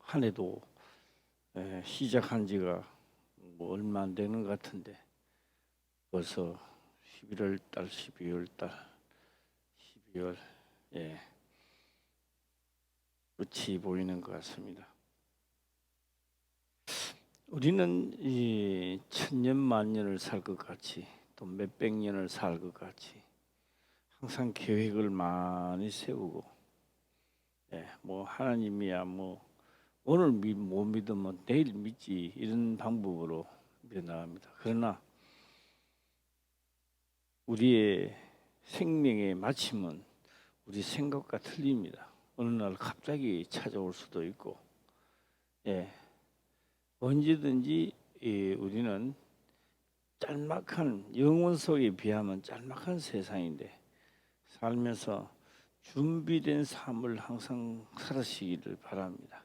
한 해도 시작한 지가 뭐 얼마 안 되는 것 같은데 벌써 11월 달, 12월 달, 12월 끝이 보이는 것 같습니다. 우리는 이 천년 만년을 살 것 같이 또 몇백 년을 살 것 같이 항상 계획을 많이 세우고 뭐 하나님이야 뭐 오늘 못 믿으면 내일 믿지 이런 방법으로 나갑니다. 그러나 우리의 생명의 마침은 우리 생각과 틀립니다. 어느 날 갑자기 찾아올 수도 있고 언제든지 우리는 짤막한 영혼 속에 비하면 짤막한 세상인데 살면서 준비된 삶을 항상 살아시기를 바랍니다.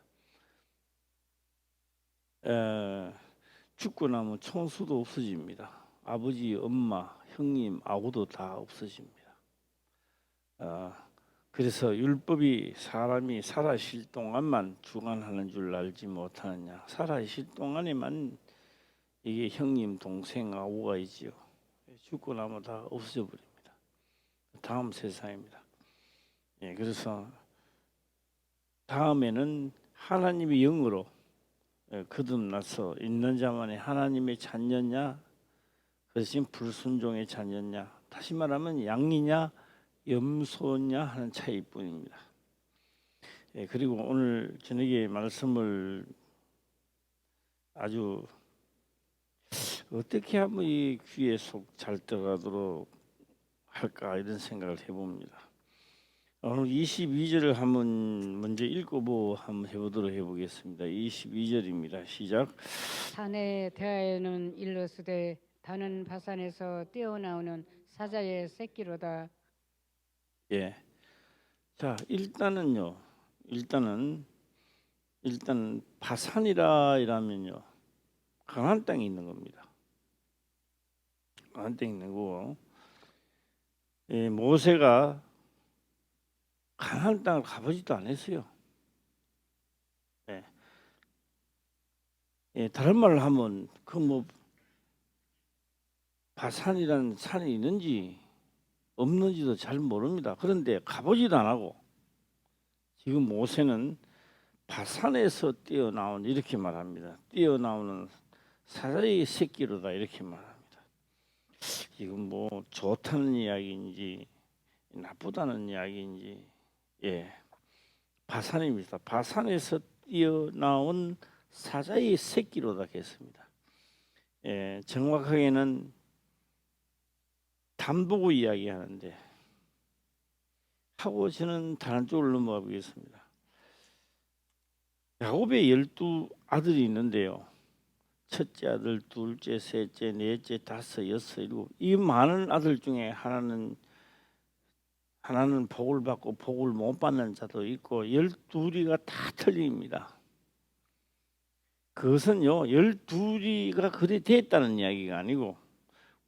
죽고 나면 총수도 없어집니다. 아버지, 엄마, 형님, 아우도 다 없어집니다. 그래서 율법이 사람이 살아있을 동안만 주관하는 줄 알지 못하느냐. 살아있을 동안에만 이게 형님, 동생, 아우가 있지요. 죽고 나면 다 없어져 버립니다. 다음 세상입니다. 그래서 다음에는 하나님의 영으로 거듭나서 있는 자만이 하나님의 자녀냐, 그것이 불순종의 자녀냐, 다시 말하면 양이냐 염소냐 하는 차이뿐입니다. 그리고 오늘 저녁에 말씀을 아주 어떻게 하면 이 귀에 속 잘 들어가도록 할까 이런 생각을 해봅니다. 오늘 22절을 한번 먼저 읽고 한번 해보겠습니다. 22절입니다. 시작. 산에 대하여는 일러스되 다는 바산에서 뛰어나오는 사자의 새끼로다. 자, 일단 바산이라 이라면요 가나안 땅에 있는 겁니다. 가나안 땅에 있는 거고 모세가 가나안 땅을 가보지도 않았어요. 다른 말을 하면 그 뭐 바산이라는 산이 있는지 없는지도 잘 모릅니다. 그런데 가보지도 안 하고 지금 모세는 바산에서 뛰어나온 이렇게 말합니다. 뛰어나오는 사자의 새끼로다 이렇게 말합니다. 이건 뭐 좋다는 이야기인지 나쁘다는 이야기인지 바산입니다. 바산에서 뛰어나온 사자의 새끼로다 했습니다. 정확하게는 담보고 이야기하는데 하고 저는 다른 쪽으로 넘어가 보겠습니다. 야곱의 12 아들이 있는데요. 첫째 아들, 둘째, 셋째, 넷째, 다섯, 여섯, 일곱 이 많은 아들 중에 하나는 복을 받고 복을 못 받는 자도 있고 12이가 다 틀립니다. 그것은요 12이가 그래 됐다는 이야기가 아니고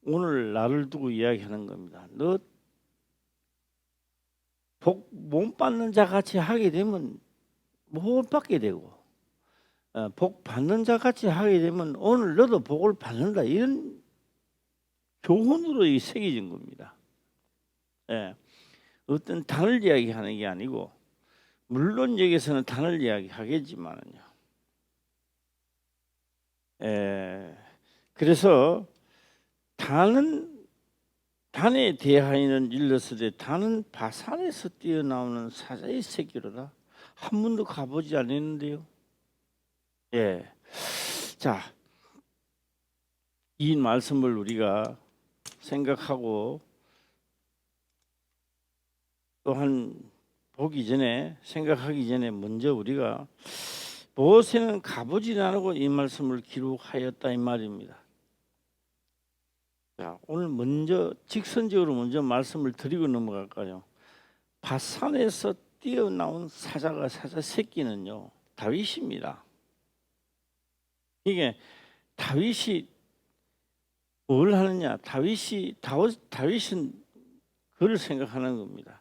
오늘 나를 두고 이야기하는 겁니다. 너 복 못 받는 자 같이 하게 되면 못 받게 되고 복 받는 자 같이 하게 되면 오늘 너도 복을 받는다 이런 교훈으로 새겨진 겁니다. 어떤 단을 이야기하는 게 아니고 물론 여기서는 단을 이야기하겠지만요. 그래서 단에 대하여는 일러스되 단은 바산에서 뛰어나오는 사자의 새끼로다. 한 번도 가보지 않았는데요. 자, 이 말씀을 우리가 생각하고 또한 생각하기 전에 먼저 우리가 모세는 가보지 않고 이 말씀을 기록하였다 이 말입니다. 자, 오늘 먼저 직선적으로 먼저 말씀을 드리고 넘어갈까요? 바산에서 뛰어나온 사자 새끼는요 다윗입니다. 이게 다윗이 뭘 하느냐? 다윗은 그를 생각하는 겁니다.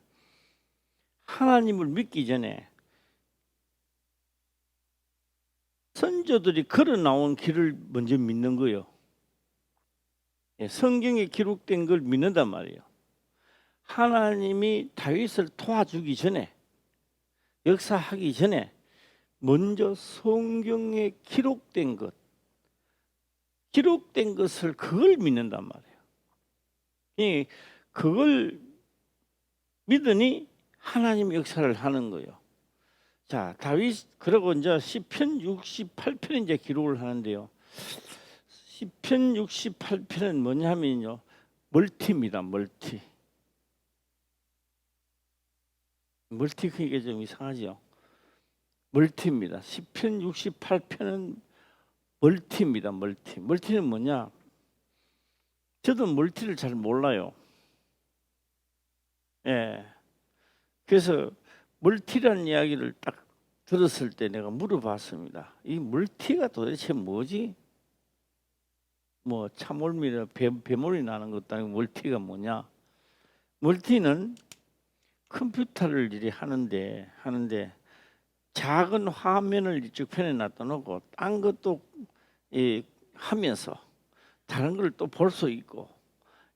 하나님을 믿기 전에 선조들이 걸어 나온 길을 먼저 믿는 거예요. 예, 성경에 기록된 걸 믿는단 말이에요. 하나님이 다윗을 도와주기 전에, 역사하기 전에 먼저 성경에 기록된 것을 그걸 믿는단 말이에요. 예, 그걸 믿으니 하나님 역사를 하는 거예요. 자, 다윗 그러고 이제 시편 68편 이제 기록을 하는데요. 시편 68편은 뭐냐면요, 멀티입니다. 멀티 그게 좀 이상하죠. 멀티입니다. 시편 68편은 멀티입니다. 멀티는 뭐냐? 저도 멀티를 잘 몰라요. 예. 그래서 멀티라는 이야기를 딱 들었을 때 내가 물어봤습니다. 이 멀티가 도대체 뭐지? 뭐 참올미나 배몰이 나는 것도 아니고 멀티가 뭐냐? 멀티는 컴퓨터를 이리 하는데 작은 화면을 이쪽 편에 놔둬 놓고 딴 것도 하면서 다른 걸 또 볼 수 있고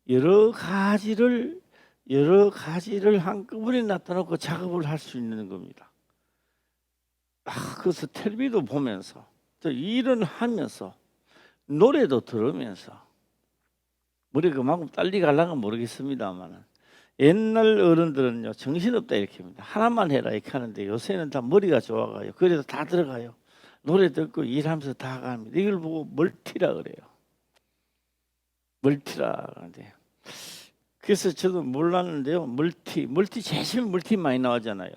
여러 가지를 한꺼번에 놔둬 놓고 작업을 할 수 있는 겁니다. 그래서 텔레비도 보면서 또 일은 하면서 노래도 들으면서 머리 그만큼 딸리 갈랑은 모르겠습니다만 옛날 어른들은요 정신없다 이렇게 합니다. 하나만 해라 이렇게 하는데 요새는 다 머리가 좋아가요. 그래도 다 들어가요. 노래 듣고 일하면서 다 갑니다. 이걸 보고 멀티라 그래요. 멀티라 그러는데 그래서 저도 몰랐는데요. 멀티 제일 멀티 많이 나오잖아요.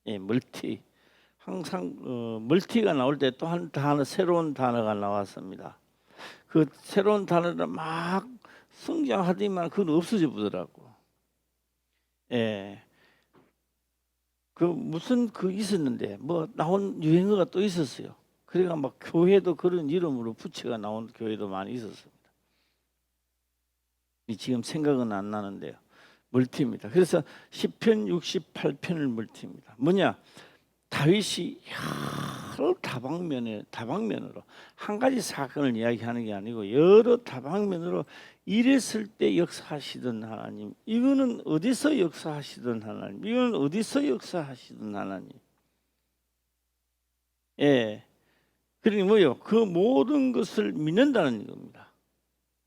예, 멀티 항상 멀티가 나올 때 또 한 단어 새로운 단어가 나왔습니다. 그 새로운 단어를 막 성장하더니만 그건 없어져 보더라고. 예. 그 무슨 그 있었는데 뭐 나온 유행어가 또 있었어요. 그러니까 막 교회도 그런 이름으로 부채가 나온 교회도 많이 있었습니다. 지금 생각은 안 나는데요. 멀티입니다. 그래서 시편 68편을 멀티입니다. 뭐냐? 다윗이 여러 다방면으로 한 가지 사건을 이야기하는 게 아니고 여러 다방면으로 이랬을 때 역사하시던 하나님, 이거는 어디서 역사하시던 하나님, 이거는 어디서 역사하시던 하나님. 예, 그러니 뭐요? 그 모든 것을 믿는다는 겁니다.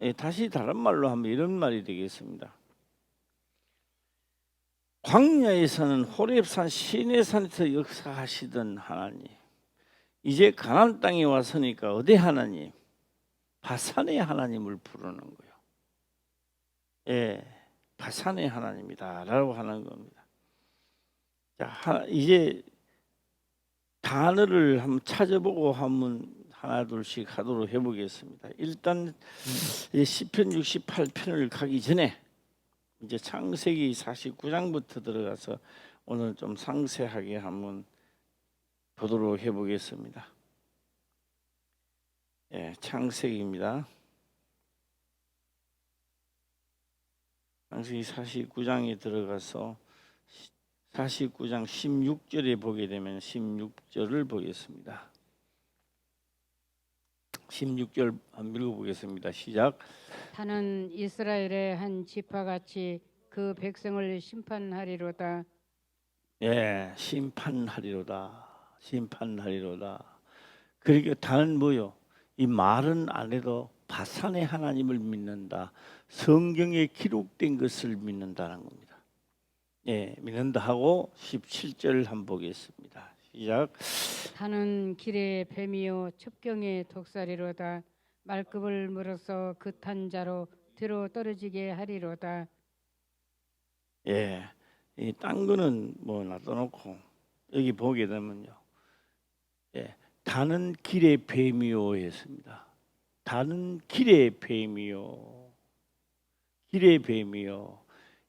예, 다시 다른 말로 하면 이런 말이 되겠습니다. 광야에서는 호렙산 시내산에서 역사하시던 하나님, 이제 가나안 땅에 왔으니까 어디 하나님? 바산의 하나님을 부르는 거예요. 예, 바산의 하나님이다라고 하는 겁니다. 자, 이제 단어를 한번 찾아보고 한번 하나 둘씩 하도록 해보겠습니다. 일단 시편 68편을 가기 전에 이제 창세기 49장부터 들어가서 오늘 좀 상세하게 한번 보도록 해보겠습니다. 예, 창세기입니다. 창세기 49장에 들어가서 49장 16절에 보게 되면 16절을 보겠습니다. 16절 한번 읽어보겠습니다. 시작. 다는 이스라엘의 한 지파같이 그 백성을 심판하리로다. 예, 심판하리로다. 그러니까 다는 뭐요? 이 말은 안 해도 바산의 하나님을 믿는다. 성경에 기록된 것을 믿는다는 겁니다. 예, 믿는다 하고 17절 한번 보겠습니다. 시작. 다는 길의 뱀이요 첩경의 독사리로다. 말급을 물어서 그 탄자로 뒤로 떨어지게 하리로다. 예, 이 딴 거는 뭐 놔둬놓고 여기 보게 되면요. 예, 다는 길의 뱀이요 했습니다. 다는 길의 뱀이요.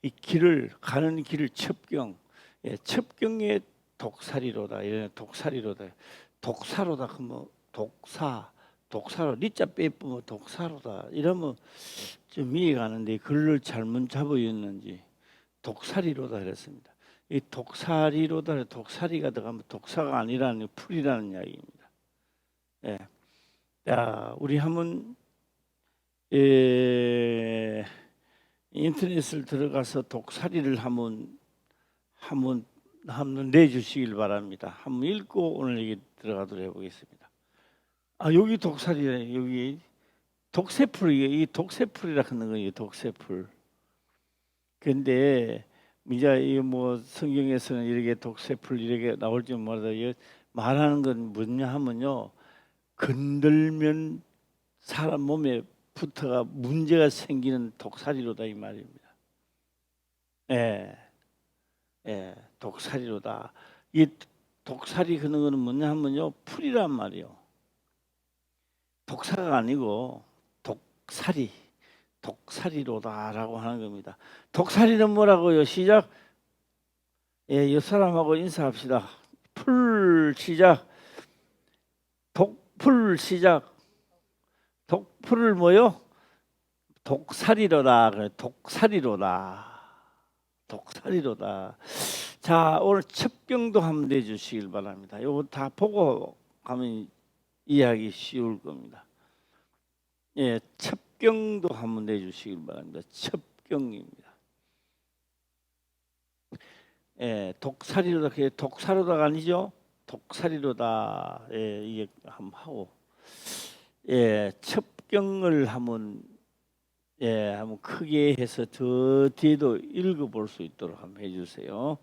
이 길을 가는 길을 첩경. 예, 첩경의 독사리로다. 이런 독사리로다. 독사로다. 그뭐 독사로 리자 빼쁘면 독사로다. 이러면 좀 이해가 가는데 글을 잘못 잡아였는지 독사리로다 그랬습니다. 이 독사리로다 독사리가 들어가면 독사가 아니라는 풀이라는 이야기입니다. 예. 자, 우리 한번 인터넷을 들어가서 독사리를 한번 내주시길 바랍니다. 한번 읽고 오늘 얘기 들어가도록 해보겠습니다. 아, 여기 독사리네. 여기 독새풀이에요. 이 독새풀이라 하는 거예요. 독새풀. 근데 이제 이 뭐 성경에서는 이렇게 독새풀 이렇게 나올지 몰라도 말하는 건 뭐냐 하면요, 건들면 사람 몸에 붙어가 문제가 생기는 독사리로다 이 말입니다. 예, 예, 독사리로다. 이 독사리 그런 거는 뭐냐 하면요, 풀이란 말이요. 독사가 아니고 독사리, 독사리로다라고 하는 겁니다. 독사리는 뭐라고요? 시작. 예, 옆 사람하고 인사합시다. 풀 시작. 독풀 시작. 독풀을 뭐요? 독사리로다. 그래. 독사리로다. 독사리로다. 자, 오늘 첩경도 한번 내주시길 바랍니다. 요거 다 보고 가면 이해하기 쉬울 겁니다. 예, 첩경도 한번 내주시길 바랍니다. 첩경입니다. 예, 독사리로다. 그게 독사로다가 아니죠? 독사리로다. 예, 이게 한번 하고. 예, 첩경을 한번 크게 해서 더 뒤에도 읽어볼 수 있도록 한번 해주세요.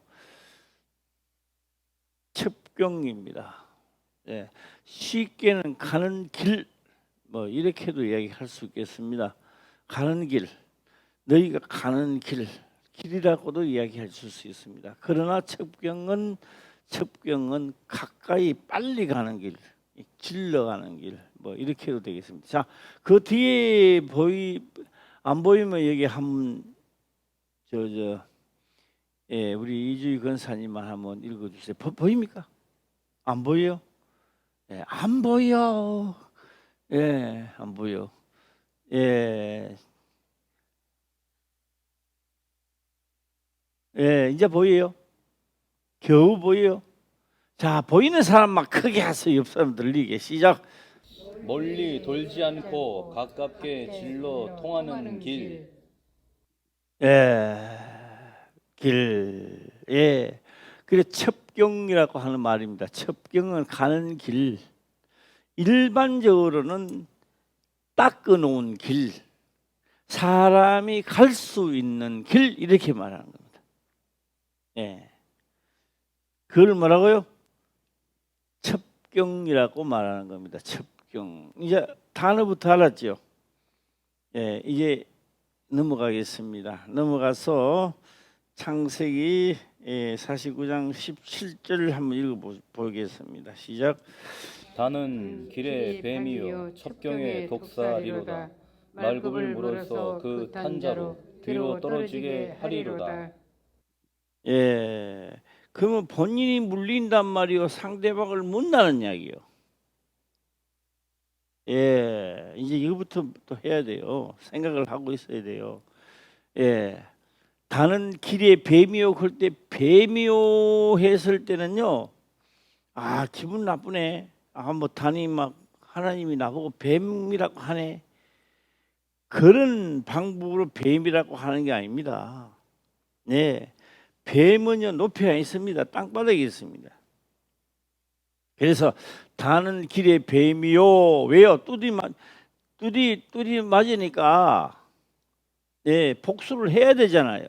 첩경입니다. 예, 쉽게는 가는 길, 뭐 이렇게도 이야기할 수 있겠습니다. 가는 길, 너희가 가는 길이라고도 이야기할 수 있습니다. 그러나 첩경은 가까이 빨리 가는 길, 질러 가는 길, 뭐 이렇게 해도 되겠습니다. 자, 그 뒤에 안 보이면 여기 한번 우리 이주희 권사님만 한번 읽어주세요. 보입니까? 안 보여요? 예, 안 보여. 예, 안 보여. 예, 예, 이제 보여요? 겨우 보여요? 자, 보이는 사람만 크게 하세요. 옆 사람 들리게. 시작. 멀리 돌지 않고 가깝게 질러 통하는 길. 예, 길. 예. 그래 첩경이라고 하는 말입니다. 첩경은 가는 길. 일반적으로는 닦아놓은 길, 사람이 갈 수 있는 길 이렇게 말하는 겁니다. 예. 그걸 뭐라고요? 첩경이라고 말하는 겁니다. 첩경. 이제 단어부터 알았죠? 예, 이제 넘어가겠습니다. 넘어가서 창세기 49장 17절 한번 읽어보겠습니다. 시작. 다는 길의 뱀이요 첩경의 독사리로다. 말굽을 물어서 그 탄자로 뒤로 떨어지게 하리로다. 예, 그러면 본인이 물린단 말이요, 상대방을 문다는 이야기요. 예, 이제 이거부터 또 해야 돼요. 생각을 하고 있어야 돼요. 예, 다는 길에 뱀이요. 그럴 때 뱀이요 했을 때는요, 아 기분 나쁘네. 아 뭐 단이 막 하나님이 나보고 뱀이라고 하네. 그런 방법으로 뱀이라고 하는 게 아닙니다. 네, 뱀은요 높이 안 있습니다. 땅바닥에 있습니다. 그래서 다는 길에 뱀이요. 왜요? 뚜디 맞으니까 복수를 해야 되잖아요.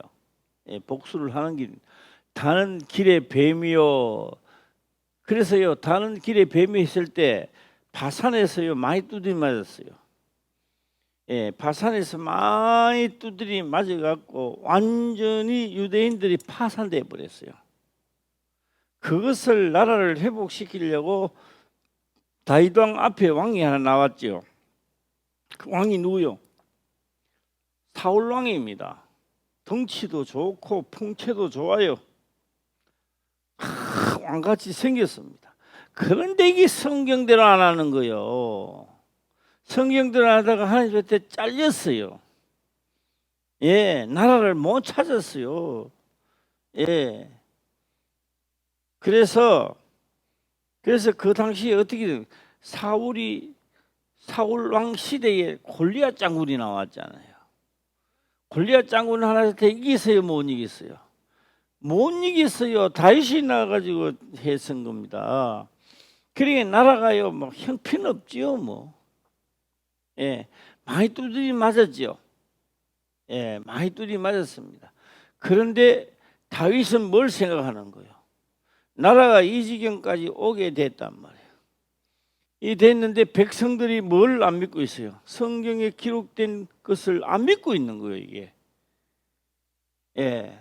복수를 하는 길. 다는 길에 뱀이요. 그래서요, 다는 길에 뱀이 있을 때 바산에서요 많이 두드려 맞았어요. 바산에서 많이 두드려 맞아갖고 완전히 유대인들이 파산돼 버렸어요. 그것을 나라를 회복시키려고 다윗 왕 앞에 왕이 하나 나왔죠. 그 왕이 누구요? 사울 왕입니다. 덩치도 좋고 풍채도 좋아요. 왕같이 생겼습니다. 그런데 이게 성경대로 안 하는 거요. 성경대로 하다가 하나님한테 잘렸어요. 예, 나라를 못 찾았어요. 예. 그래서 그 당시에 어떻게 사울 왕 시대에 골리앗 장군이 나왔잖아요. 골리앗 장군 하나한테 이기세요, 못 이겼어요? 못 이겼어요. 다윗이 나가지고 해선 겁니다. 그러니까 나라가요, 뭐 형편없지요, 뭐. 예, 많이 두드리 맞았지요. 예, 많이 두드리 맞았습니다. 그런데 다윗은 뭘 생각하는 거예요? 나라가 이 지경까지 오게 됐단 말이에요. 이 됐는데 백성들이 뭘 안 믿고 있어요? 성경에 기록된 것을 안 믿고 있는 거예요, 이게. 예,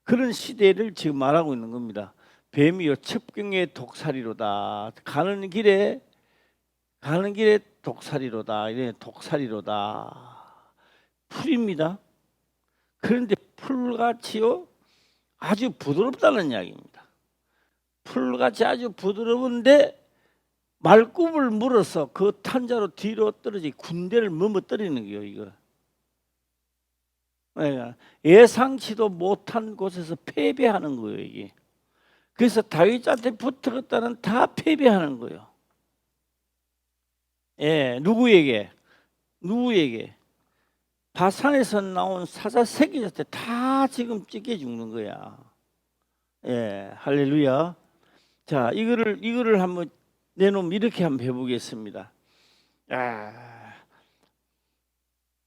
그런 시대를 지금 말하고 있는 겁니다. 뱀이요 첩경의 독살이로다. 가는 길에 독살이로다. 이래 독살이로다. 풀입니다. 그런데 풀같이요 아주 부드럽다는 이야기입니다. 풀같이 아주 부드러운데 말굽을 물어서 그 탄자로 뒤로 떨어지 군대를 넘어뜨리는 거예요. 이거 예상치도 못한 곳에서 패배하는 거예요. 이게 그래서 다윗한테 붙었다는 다 패배하는 거예요. 예, 누구에게 바산에서 나온 사자 새끼한테 다 지금 찢겨 죽는 거야. 예, 할렐루야. 자, 이거를 한번 내놓으면 이렇게 한번 해보겠습니다.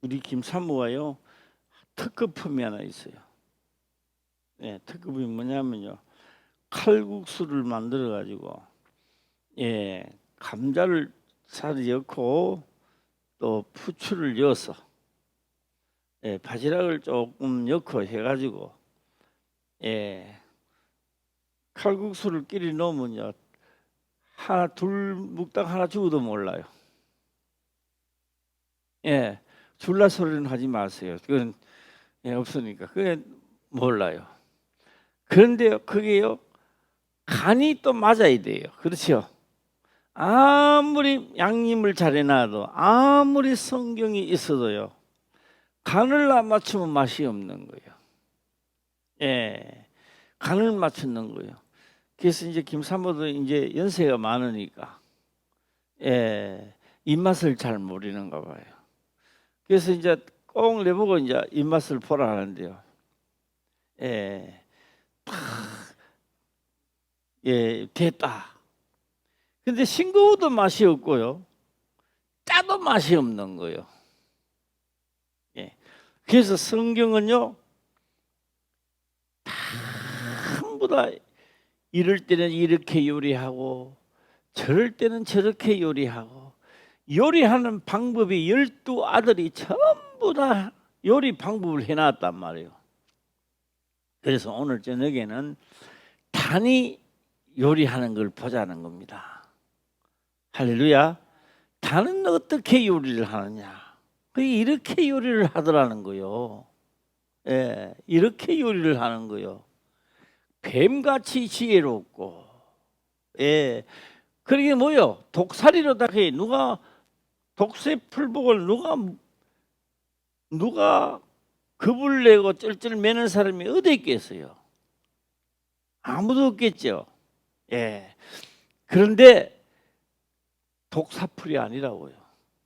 우리 김사모가요 특급품이 하나 있어요. 예, 특급이 뭐냐면요, 칼국수를 만들어 가지고 감자를 살 넣고 또 부추를 넣어서 바지락을 조금 넣고 해가지고 칼국수를 끼리 넣으면요 하나 둘 묵당 하나 죽어도 몰라요. 줄라 소리는 하지 마세요. 그건 없으니까 그게 몰라요. 그런데 그게요 간이 또 맞아야 돼요. 그렇죠? 아무리 양념을 잘해놔도 아무리 성경이 있어도요 간을 안 맞추면 맛이 없는 거예요. 간을 맞추는 거예요. 그래서 이제 김사모도 이제 연세가 많으니까 입맛을 잘 모르는가 봐요. 그래서 이제 꼭 내보고 이제 입맛을 보라 하는데요. 됐다. 근데 싱거워도 맛이 없고요, 짜도 맛이 없는 거예요. 그래서 성경은요 전부 다 이럴 때는 이렇게 요리하고 저럴 때는 저렇게 요리하고 요리하는 방법이 12아들이 전부 다 요리 방법을 해놨단 말이에요. 그래서 오늘 저녁에는 단이 요리하는 걸 보자는 겁니다. 할렐루야. 단은 어떻게 요리를 하느냐, 이렇게 요리를 하더라는 거요. 이렇게 요리를 하는 거요. 뱀같이 지혜롭고, 그러게 뭐요? 독살이로다. 누가 독새 풀복을 누가 겁을 내고 쩔쩔 매는 사람이 어디 있겠어요? 아무도 없겠죠. 그런데 독사풀이 아니라고요.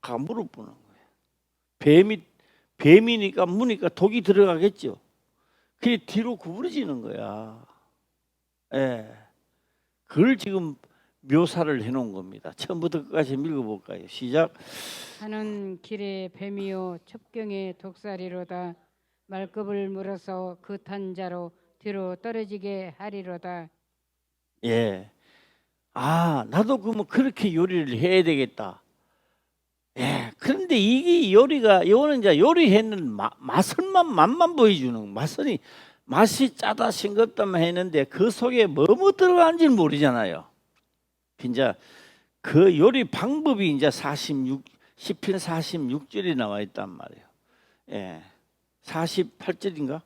감으로 보는 거예요. 뱀이니까 무니까 독이 들어가겠죠. 그게 뒤로 구부러지는 거야. 그걸 지금 묘사를 해놓은 겁니다. 처음부터 끝까지 읽어볼까요? 시작. 가는 길에 뱀이요 첩경의 독살이로다. 말급을 물어서 그 탄자로 뒤로 떨어지게 하리로다. 나도 그러면 그렇게 요리를 해야 되겠다. 그런데 이게 요거는 이제 요리했는 맛만 보여주는 맛이 짜다 싱겁다만 했는데 그 속에 뭐 들어간지는 모르잖아요. 이제 그 요리 방법이 이제 시편 46절에 나와 있단 말이에요. 48절인가?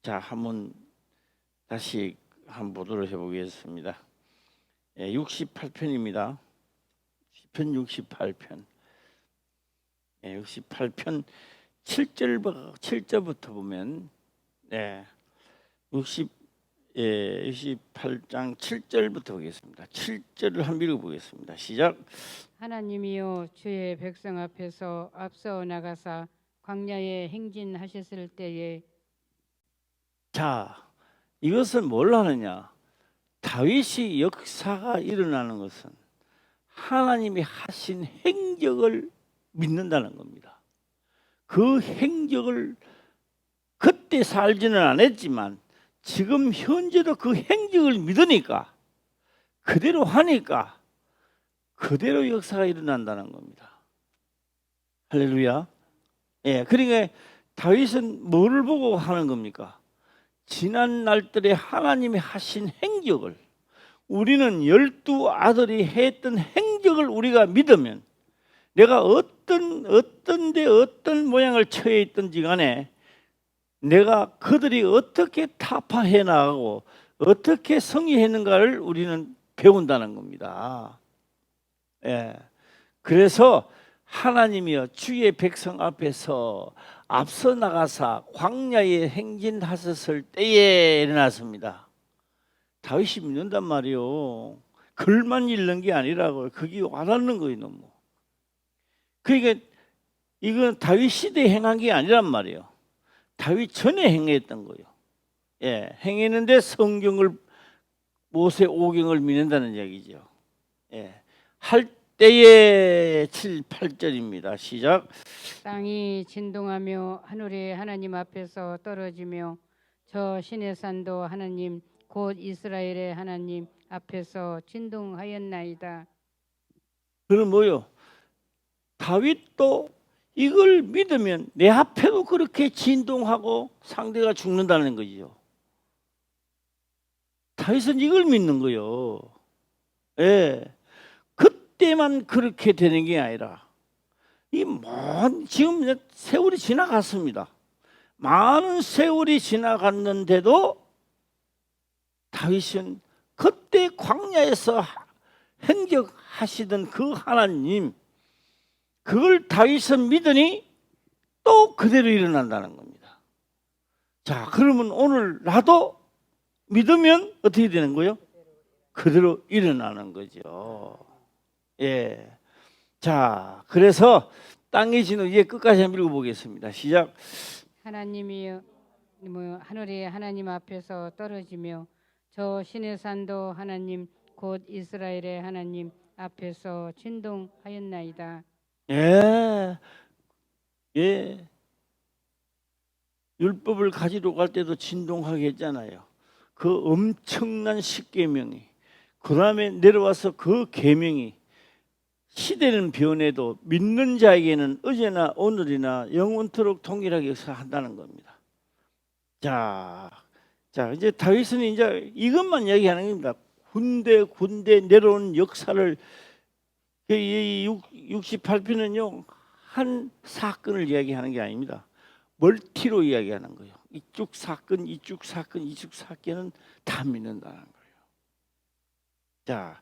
자, 한번 다시 한번 보도록 해보겠습니다. 68편입니다. 시편 68편. 68편 7절부터 보면 60 28장 7절부터 보겠습니다. 7절을 한번 읽어보겠습니다. 시작. 하나님이여 주의 백성 앞에서 앞서 나가사 광야에 행진하셨을 때에 자, 이것은 뭘 하느냐? 다윗이 역사가 일어나는 것은 하나님이 하신 행적을 믿는다는 겁니다. 그 행적을 그때 살지는 않았지만 지금 현재도 그 행적을 믿으니까 그대로 하니까 그대로 역사가 일어난다는 겁니다. 할렐루야. 예, 그러니까 다윗은 뭐를 보고 하는 겁니까? 지난 날들에 하나님이 하신 행적을, 우리는 12 아들이 했던 행적을 우리가 믿으면 내가 어떤 모양을 처해 있든지 간에 내가 그들이 어떻게 타파해 나가고 어떻게 승리했는가를 우리는 배운다는 겁니다. 예. 그래서 하나님이여 주의 백성 앞에서 앞서 나가사 광야에 행진하셨을 때에 일어났습니다. 다윗이 믿는단 말이요. 글만 읽는 게 아니라고. 그게 와닿는 거예요. 너무. 그러니까 이건 다윗 시대에 행한 게 아니란 말이에요. 다윗 전에 행했던 거예요. 예, 행했는데 성경을 모세 오경을 믿는다는 얘기죠. 예, 할 때에 7, 8절입니다. 시작. 땅이 진동하며 하늘이 하나님 앞에서 떨어지며 저 신의 산도 하나님 곧 이스라엘의 하나님 앞에서 진동하였나이다. 그럼 뭐요? 다윗도 이걸 믿으면 내 앞에도 그렇게 진동하고 상대가 죽는다는 거지요. 다윗은 이걸 믿는 거요. 예, 그때만 그렇게 되는 게 아니라 지금 세월이 지나갔습니다. 많은 세월이 지나갔는데도 다윗은 그때 광야에서 행적하시던 그 하나님, 그걸 다윗은 믿으니 또 그대로 일어난다는 겁니다. 자, 그러면 오늘 나도 믿으면 어떻게 되는 거예요? 그대로 일어나는 거죠. 예. 자, 그래서 땅의 진동 이제 끝까지 한번 읽어보겠습니다. 시작. 하나님이여 하늘이 하나님 앞에서 떨어지며 저 신의 산도 하나님 곧 이스라엘의 하나님 앞에서 진동하였나이다. 예. 예. 율법을 가지러 갈 때도 진동하게 했잖아요. 그 엄청난 십계명이, 그 다음에 내려와서 그 계명이 시대는 변해도 믿는 자에게는 어제나 오늘이나 영원토록 동일하게 역사한다는 겁니다. 자, 이제 다윗은 이제 이것만 이야기하는 겁니다. 군대 내려온 역사를, 이 68편은요 한 사건을 이야기하는 게 아닙니다. 멀티로 이야기하는 거예요. 이쪽 사건은 다 믿는다는 거예요. 자,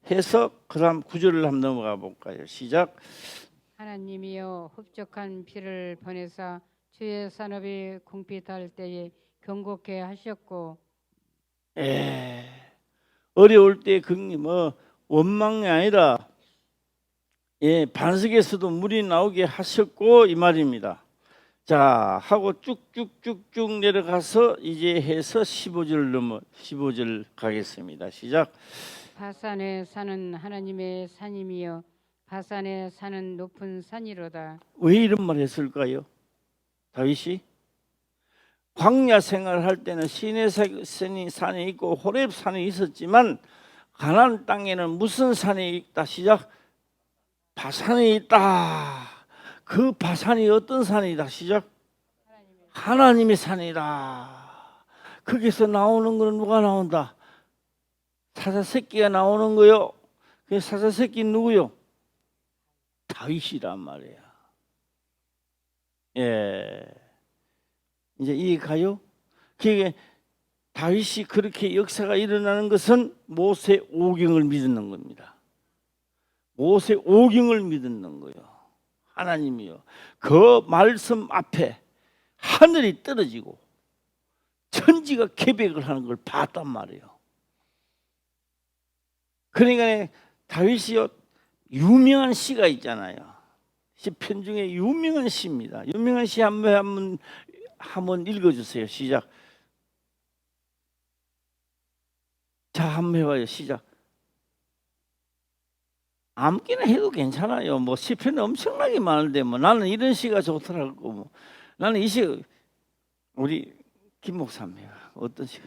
해서 그다음 9절을 한번 넘어가 볼까요? 시작. 하나님이여 흡족한 피를 보내사 주의 산업이 궁핍할 때에 경고케 하셨고, 어려울 때 원망이 아니라 반석에서도 물이 나오게 하셨고 이 말입니다. 자, 하고 쭉쭉쭉쭉 내려가서 이제 해서 15절 가겠습니다. 시작. 바산에 사는 하나님의 산임이여 바산에 사는 높은 산이로다. 왜 이런 말 했을까요? 다윗이 광야 생활할 때는 시내 산이 있고 호렙 산이 있었지만 가나안 땅에는 무슨 산이 있다? 시작. 바산이 있다. 그 바산이 어떤 산이다? 시작. 하나님의 산이다. 거기서 나오는 거는 누가 나온다? 사자새끼가 나오는 거요. 그 사자새끼 누구요? 다윗이란 말이야. 예, 이제 이해가요? 그게 다윗이 그렇게 역사가 일어나는 것은 모세 오경을 믿는 겁니다. 모세 오경을 믿는 거예요. 하나님이요. 그 말씀 앞에 하늘이 떨어지고 천지가 계백을 하는 걸 봤단 말이에요. 그러니까 다윗이요 유명한 시가 있잖아요. 시편 중에 유명한 시입니다. 유명한 시 한번 읽어주세요. 시작. 자, 한번 해봐요. 시작. 아무거나 해도 괜찮아요. 뭐 시편이 엄청나게 많은데 뭐 나는 이런 시가 좋더라고. 뭐 나는 이 시 우리 김 목사님 어떤 시?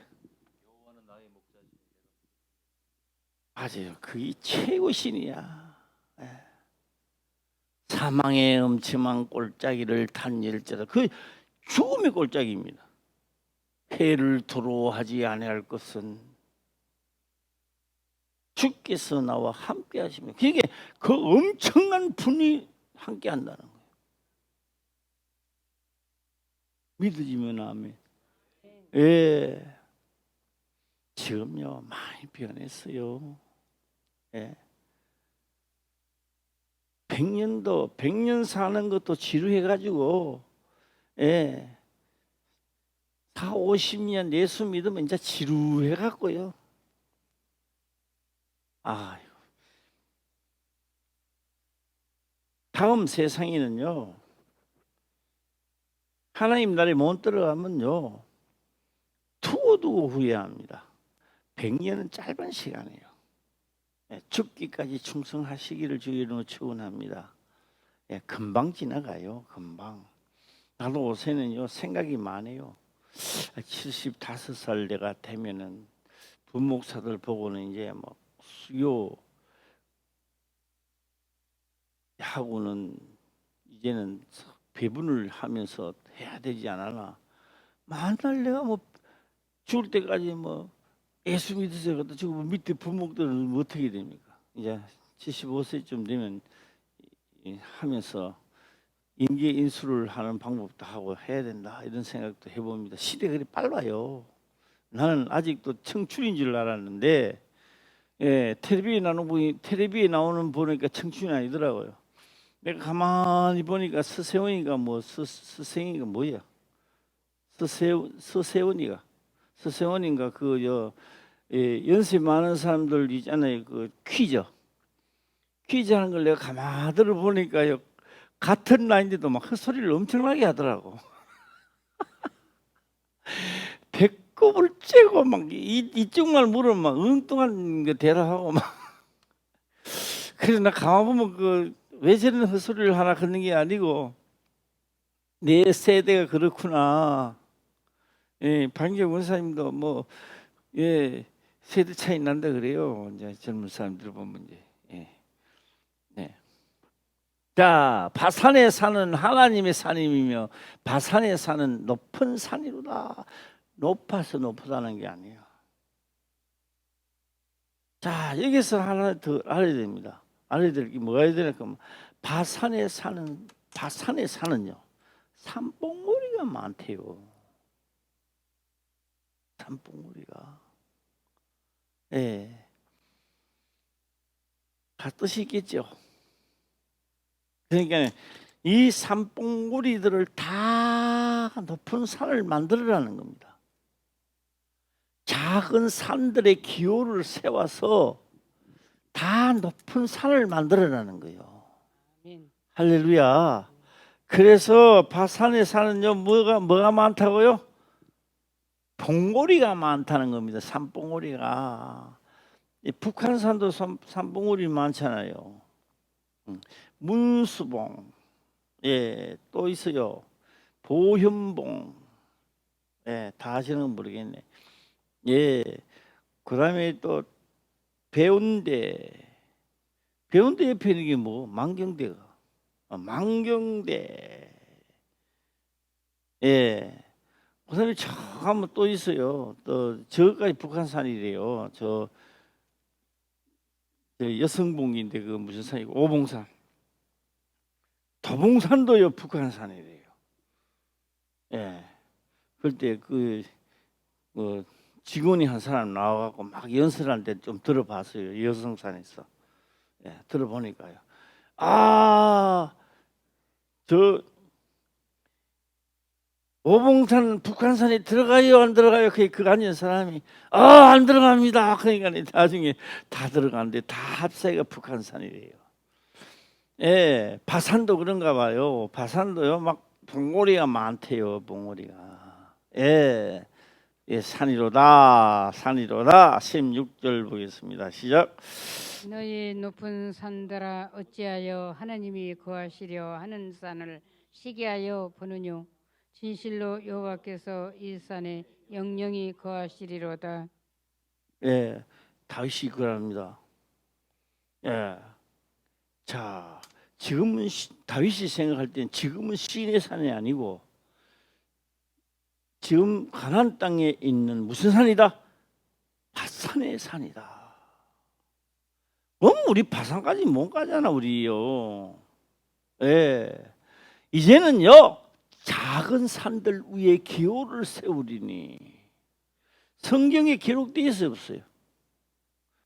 맞아요. 그게 최고 신이야. 예. 사망의 음침한 골짜기를 탄 일자다. 그 죽음의 골짜기입니다. 해를 두려워하지 아니할 것은 주께서 나와 함께 하시면 그게 그 엄청난 분이 함께 한다는 거예요. 믿어지면 아멘. 예. 지금요 많이 변했어요. 예. 100년 사는 것도 지루해가지고, 예. 4, 50년 예수 믿으면 이제 지루해갖고요. 아유. 다음 세상에는요, 하나님 나라에 못 들어가면요, 두고두고 후회합니다. 100년은 짧은 시간이에요. 예, 죽기까지 충성하시기를 주의 이름으로 축원합니다. 예, 금방 지나가요. 금방. 나도 요새는요 생각이 많아요. 75살 내가 되면은 부목사들 보고는 이제 뭐 수요 하고는 이제는 배분을 하면서 해야 되지 않았나. 만날 내가 뭐 죽을 때까지 뭐 예수 믿으세요. 그러다 지금 밑에 부목들은 어떻게 됩니까? 이제 75세쯤 되면 하면서 임기 인수를 하는 방법도 하고 해야 된다 이런 생각도 해봅니다. 시대가 그리 빨라요. 나는 아직도 청춘인 줄 알았는데 예, 텔레비에 나오는 보니까 청춘이 아니더라고요. 내가 가만히 보니까 서세원이가 뭐 서생이가 뭐야? 서세원인가 그 연세 많은 사람들 있잖아요. 그 퀴즈 하는 걸 내가 가만히 들어보니까요. 같은 나이인데도 막 헛소리를 엄청나게 하더라고. 배꼽을 째고 막 이쪽만 물으면 막 엉뚱한 거 대답하고 막. 그래서 나 가만 보면 그 왜 저런 헛소리를 하나 하는 게 아니고 내 세대가 그렇구나. 예, 박경 원사님도 뭐 예, 세대 차이 난다 그래요. 이제 젊은 사람들 보면 이제. 예. 네. 자, 바산에 사는 하나님의 산임이며 바산에 사는 높은 산이로다. 높아서 높다는 게 아니에요. 자, 여기서 하나 더 알아야 됩니다. 알아야 될 게 뭐가 해야 되나? 바산에 사는요. 산봉우리가 많대요. 산봉우리가. 예. 다 뜻이 있겠죠. 그러니까 이 산봉우리들을 다 높은 산을 만들어라는 겁니다. 작은 산들의 기호를 세워서 다 높은 산을 만들어라는 거예요. 아멘. 할렐루야. 그래서 바산에 사는요 뭐가 많다고요? 봉우리가 많다는 겁니다. 산봉우리가. 북한산도 산봉우리 많잖아요. 문수봉, 예, 또 있어요. 보현봉, 예, 다 아시는 건 모르겠네. 예, 그다음에 또 배운대 옆에 있는 게 뭐 만경대가, 만경대, 예, 그다음에 저 가면 또 있어요. 또 저까지 북한산이래요. 저 여성봉인데 그 무슨 산이고 오봉산. 도봉산도요 북한산이래요. 예. 그때 직원이 한 사람 나와갖고 막 연설할 때 좀 들어봤어요. 여성산에서. 예, 들어보니까요. 아, 저 오봉산 북한산에 들어가요 안 들어가요? 그 앉은 사람이 안 들어갑니다. 그러니까 나중에 다 들어가는데 다 합세가 북한산이래요. 예, 바산도 그런가 봐요. 바산도요 막 봉오리가 많대요. 봉오리가. 예, 예, 산이로다 16절 보겠습니다. 시작. 너희 높은 산들아 어찌하여 하나님이 거하시려 하는 산을 시기하여 보느뇨. 진실로 여호와께서 이 산에 영영히 거하시리로다. 예, 다윗이 그럽니다. 예, 자, 지금은 다윗이 생각할 때는 지금은 시내 산이 아니고 지금 가나안 땅에 있는 무슨 산이다? 바산의 산이다. 우리 바산까지 못 가잖아 우리요. 예, 이제는요 작은 산들 위에 기호를 세우리니. 성경에 기록되어 있어요 없어요?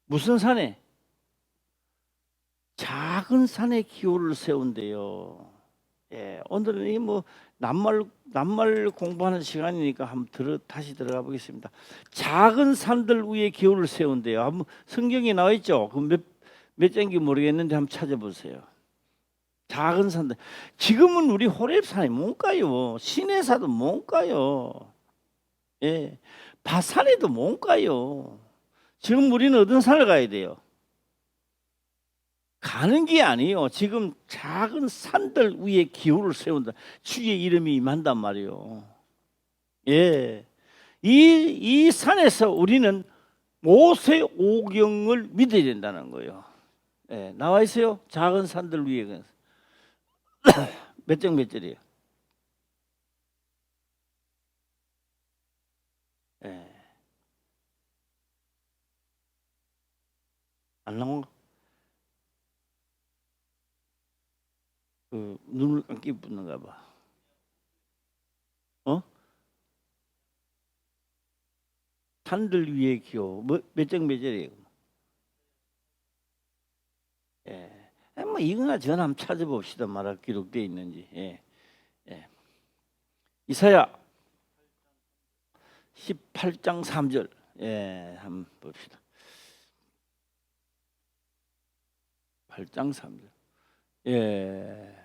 무슨 산에? 작은 산에 기호를 세운대요. 예, 오늘은 이 뭐 낱말 공부하는 시간이니까 한번 다시 들어가 보겠습니다. 작은 산들 위에 기호를 세운대요. 한번 성경에 나와 있죠. 그 몇 장인지 모르겠는데 한번 찾아보세요. 작은 산들. 지금은 우리 호렙산에 못 가요. 시내사도 못 가요. 예, 바산에도 못 가요. 지금 우리는 어떤 산을 가야 돼요? 가는 게 아니에요. 지금 작은 산들 위에 기호를 세운다. 주의 이름이 임한단 말이에요. 예, 이 산에서 우리는 모세 오경을 믿어야 된다는 거예요. 예, 나와 있어요. 작은 산들 위에. 몇 장 몇 절이에요? 예, 안 나온 거? 눈을 감기 붙는가 봐. 산들 위에 기호. 몇 장 몇 절이에요? 예. 뭐 이거나 저나 한번 찾아봅시다. 말할 기록되어 있는지. 예. 예. 이사야 18장 3절. 예, 한번 봅시다. 8장 3절. 예.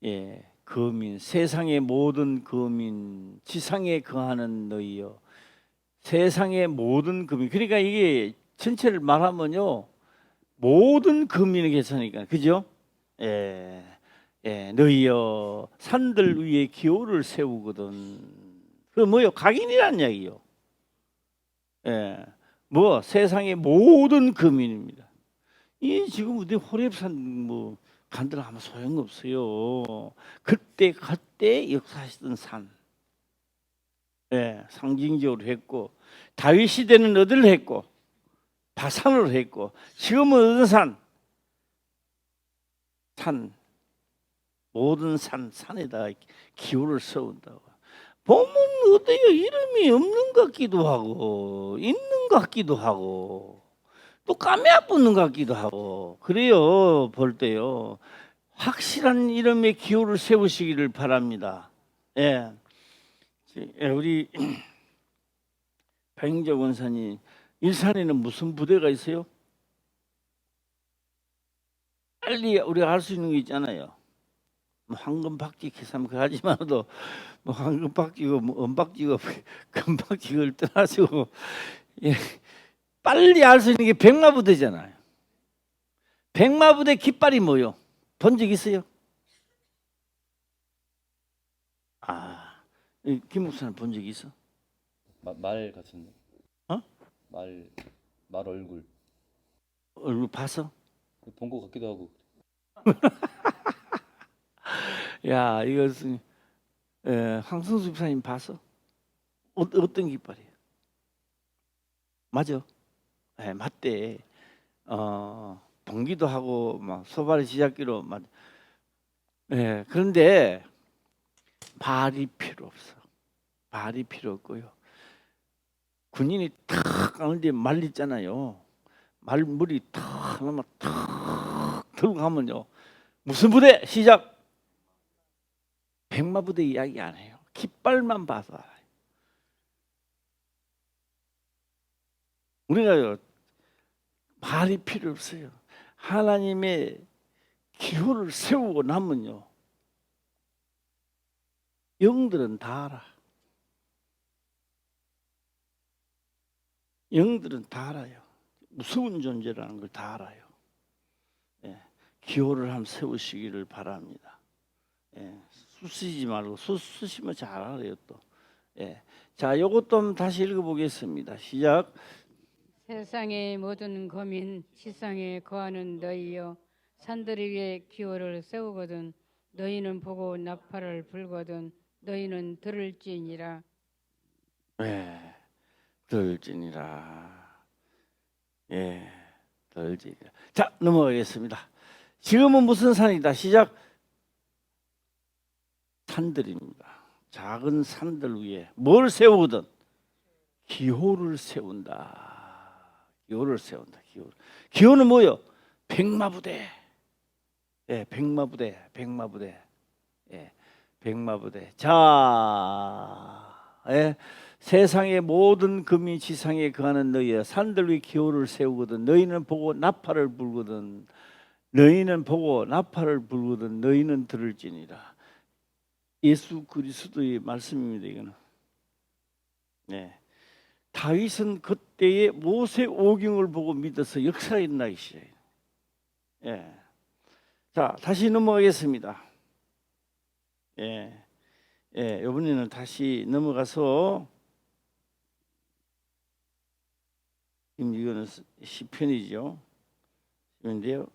예. 거민, 세상의 모든 거민, 지상에 거하는 너희여. 세상의 모든 거민. 그러니까 이게 전체를 말하면요. 모든 거민을 계산하니까. 그죠? 예. 예, 너희여 산들 위에 기호를 세우거든. 그 뭐요? 각인이란 이야기요. 예, 뭐 세상의 모든 거민입니다. 이 지금 우리 호렙산 뭐 간들 아무 소용 없어요. 그때 역사하시던 산. 예, 상징적으로 했고 다윗 시대는 어디를 했고 바산으로 했고 지금은 어느 산? 모든 산에다 기호를 세운다고. 보면 어때요? 이름이 없는 것 같기도 하고 있는 것 같기도 하고 또 까매아 붙는 것 같기도 하고 그래요. 볼 때요. 확실한 이름의 기호를 세우시기를 바랍니다. 예, 우리 백인자 원사님 일산에는 무슨 부대가 있어요? 빨리 우리가 알 수 있는 게 있잖아요. 뭐 황금박쥐 계산 하지만도 뭐 황금박쥐고 뭐 은박쥐고 금박쥐를 떠나시고 예, 빨리 알 수 있는 게 백마부대잖아요. 백마부대 깃발이 뭐요? 본 적 있어요? 김 목사는 본 적 있어? 말 같은데. 어? 말 얼굴. 얼굴 봤어? 본 것 같기도 하고. 야, 이것은 황성수 집사님 봤어? 어떤 깃발이에요? 맞아? 네, 맞대. 봉기도 하고 막 소발의 시작기로 막. 네, 그런데 발이 필요 없어. 발이 필요 없고요. 군인이 탁 가는데 말리잖아요. 말물이 탁 하면 탁 들고 가면요. 무슨 부대? 시작. 백마부대 이야기 안 해요. 깃발만 봐도 알아요. 우리가요 말이 필요 없어요. 하나님의 기호를 세우고 나면요 영들은 다 알아. 영들은 다 알아요. 무서운 존재라는 걸 다 알아요. 예, 기호를 한번 세우시기를 바랍니다. 예, 쓰시지 말고 쓰시면 잘 알아요 또. 예, 자, 요것도 한번 다시 읽어보겠습니다. 시작. 세상의 모든 거민 지상에 거하는 너희여 산들 위에 기호를 세우거든 너희는 보고 나팔을 불거든 너희는 들을지니라. 예, 들을지니라. 예, 들을지니라. 자, 넘어가겠습니다. 지금은 무슨 산이다? 시작. 산들입니다. 작은 산들 위에 뭘 세우거든? 기호를 세운다. 기호를 세운다. 기호는 뭐요? 백마부대. 예, 백마부대. 예, 백마부대. 자, 예, 세상의 모든 금이 지상에 거하는 너희여 산들 위 기호를 세우거든 너희는 보고 나팔을 불거든 너희는 들을지니라. 예수 그리스도의 말씀입니다. 이거는. 네. 다윗은 그때의 모세 오경을 보고 믿어서 역사가 일어나기 시작해요. 예. 자, 다시 넘어가겠습니다. 예. 예, 이번에는 다시 넘어가서 지금 이거는 시편이죠. 그런데요.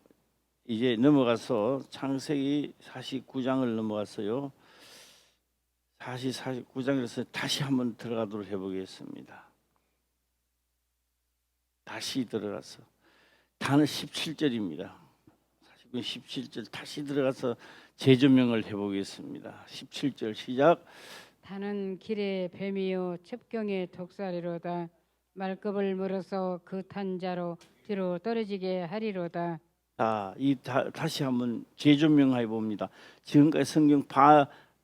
이제 넘어가서 창세기 49장을 넘어갔어요. 49장에서 다시 한번 들어가도록 해보겠습니다. 다시 들어가서 단은 17절입니다. 17절 다시 들어가서 재조명을 해보겠습니다. 17절 시작. 다는 길의 뱀이요 첩경의 독사리로다 말급을 물어서 그 탄자로 뒤로 떨어지게 하리로다. 자, 다시 한번 재조명해 봅니다. 지금까지 성경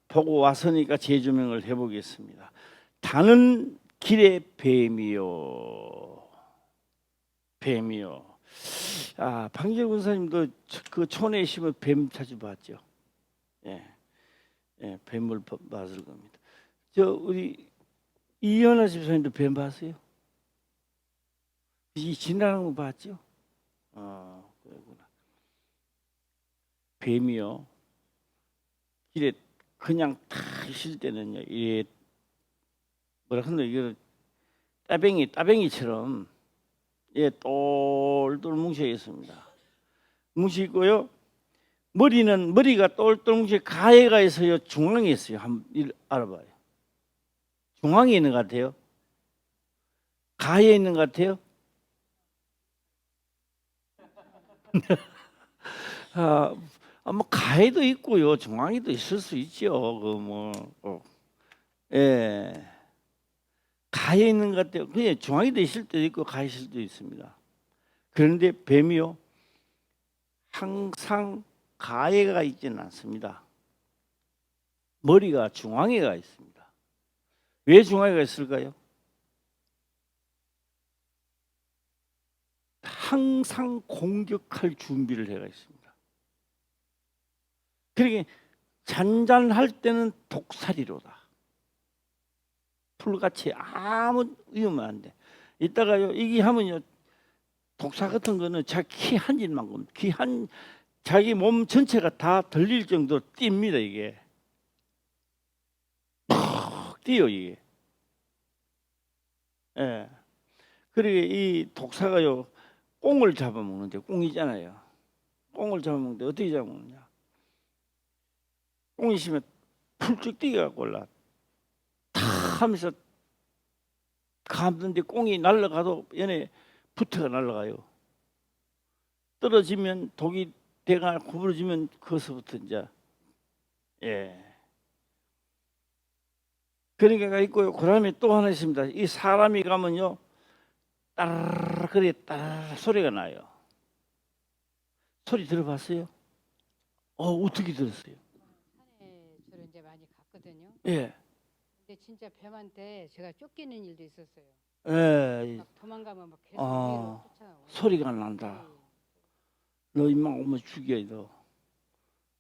보고 왔으니까 재조명을 해보겠습니다. 다는 길의 뱀이요. 아, 방재 군사님도 그 촌에 있으면 뱀 자주 봤죠. 예, 예, 뱀을 봤을 겁니다. 우리 이현아 집사님도 뱀 봤어요? 이 지나가는 거 봤죠? 그러구나. 뱀이요. 길에 그냥 다 있을 때는요, 이게 뭐라 그러나 이거 따뱅이처럼 예, 똘똘 뭉쳐 있습니다. 뭉쳐 있고요. 머리가 똘똘 뭉쳐 가해가 있어요. 중앙에 있어요. 한번 알아봐요. 중앙에 있는 것 같아요. 가해에 있는 것 같아요. 뭐 가해도 있고요, 중앙에도 있을 수 있죠. 예, 가해 있는 것 같아요. 그냥 중앙에도 있을 때도 있고 가해 있을 때도 있습니다. 그런데 뱀이요, 항상 가해가 있지는 않습니다. 머리가 중앙에가 있습니다. 왜 중앙에가 있을까요? 항상 공격할 준비를 해가 있습니다. 그러니까 잔잔할 때는 독사리로다. 풀같이 아무 위험은 안 돼. 이따가요, 이게 하면요, 독사 같은 거는 자기 키 한 인만큼, 자기 몸 전체가 다 들릴 정도로 뜁니다. 이게 푹 뛰어 이게. 예. 그리고 이 독사가요, 꽁을 잡아먹는데, 꽁이잖아요. 꽁을 잡아먹는데 어떻게 잡아먹느냐? 꽁이 있으면 풀쭉 뛰어갖고 올라 다 하면서 감는데 꽁이 날아가도 얘네 부트가 날아가요. 떨어지면 독이 대가 구부러지면 거기서부터 이제 예. 그러니까 있고요. 그다음에 또 하나 있습니다. 이 사람이 가면요, 따르르 그래 따르르 소리가 나요. 소리 들어봤어요? 어떻게 들었어요? 산에 주로 이제 많이 예, 근데 진짜 뱀한테 제가 쫓기는 일도 있었어요. 예, 막 도망가면 막 계속 아, 위로 쫓아가고. 소리가 난다. 너 임마 오면 죽여 너.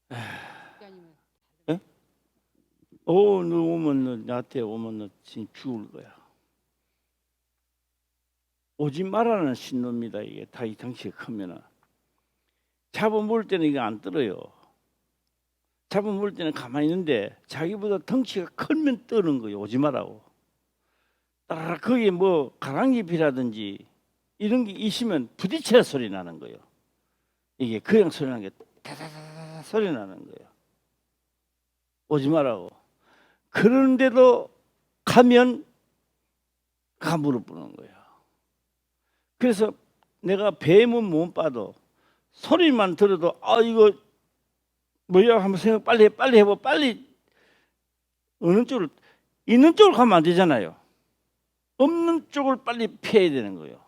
국장님은 예? 너 오면 너 나한테 오면 너 진짜 죽을 거야. 오지 말라는 신호입니다. 이게 닭이 덩치가 크면은 잡아먹을 때는 이게 안 떨어요. 잡아먹을 때는 가만히 있는데 자기보다 덩치가 크면 떠는 거예요. 오지 말라고. 따라 거기에 뭐 가랑잎이라든지 이런 게 있으면 부딪혀야 소리 나는 거예요. 이게 그냥 소리 나는 게 다다다다 소리 나는 거예요. 오지 말라고. 그런데도 가면 무릎 꿇는 거예요. 그래서 내가 뱀은 못 봐도 소리만 들어도 이거 뭐야 한번 생각 빨리 해봐 빨리 어느 쪽을 있는 쪽으로 가면 안 되잖아요. 없는 쪽을 빨리 피해야 되는 거예요.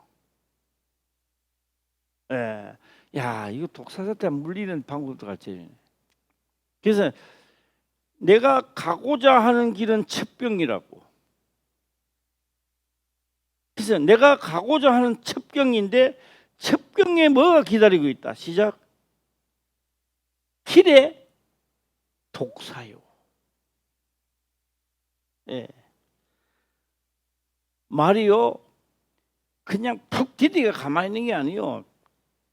예, 야 이거 독사사태 물리는 방법도 같이. 그래서 내가 가고자 하는 길은 첩경이라고. 그래서 내가 가고자 하는 첩경인데 첩경에 뭐가 기다리고 있다. 시작. 길에 독사요. 예. 말이요. 그냥 푹 디디가 가만히 있는 게 아니요.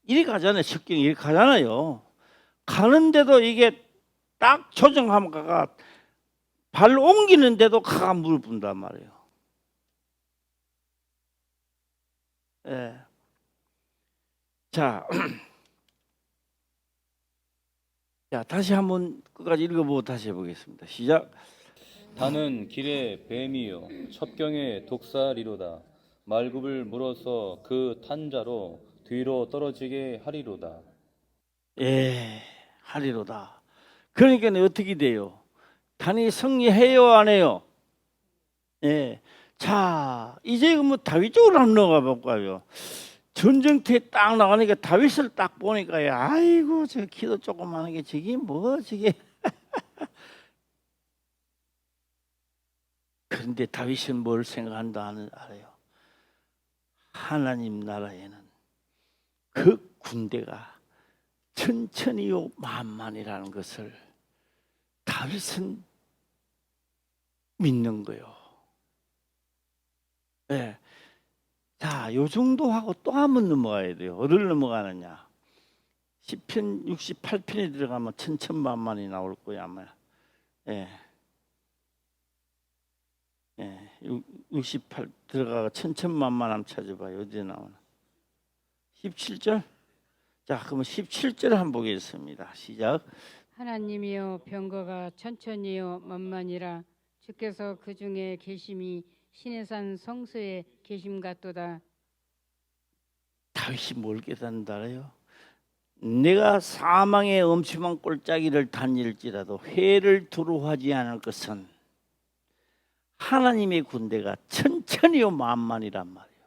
이리 가잖아요. 첩경이 이리 가잖아요. 가는데도 이게 딱 조정하면 가가 발 옮기는데도 가가 물을 푼단 말이에요. 예. 자, 자, 다시 한번 끝까지 읽어보고 다시 해보겠습니다. 시작. 다는 길의 뱀이요 첩경의 독사리로다. 말굽을 물어서 그 탄자로 뒤로 떨어지게 하리로다. 예, 하리로다. 그러니까 어떻게 돼요? 단이 승리해요, 안 해요? 예. 자, 이제 뭐 다윗 쪽으로 한번 넘어가 볼까요? 전쟁터에 딱 나가니까 다윗을 딱 보니까 아이고 저 키도 조그마한 게 저게 뭐 저게. 그런데 다윗은 뭘 생각한다 알아요? 하나님 나라에는 그 군대가 천천히요 만만이라는 것을 다윗은 믿는 거요. 예. 자, 요 정도 하고 또 한 번 넘어가야 돼요. 어디를 넘어가느냐? 시편 68편에 들어가면 천천만만이 나올 거야 아마. 예. 예. 68 들어가가 천천만만 한번 찾아봐요. 어디에 나오나? 17절? 자, 그러면 17절 한번 보겠습니다. 시작. 하나님이여 병거가 천천히요 만만이라 주께서 그 중에 계심이 신의 산 성소에 계심 같도다. 다윗이 뭘 깨닫는다 알아요? 내가 사망의 엄침한 꼴짜기를 다닐지라도 회를 두루하지 않을 것은 하나님의 군대가 천천히요 만만이란 말이에요.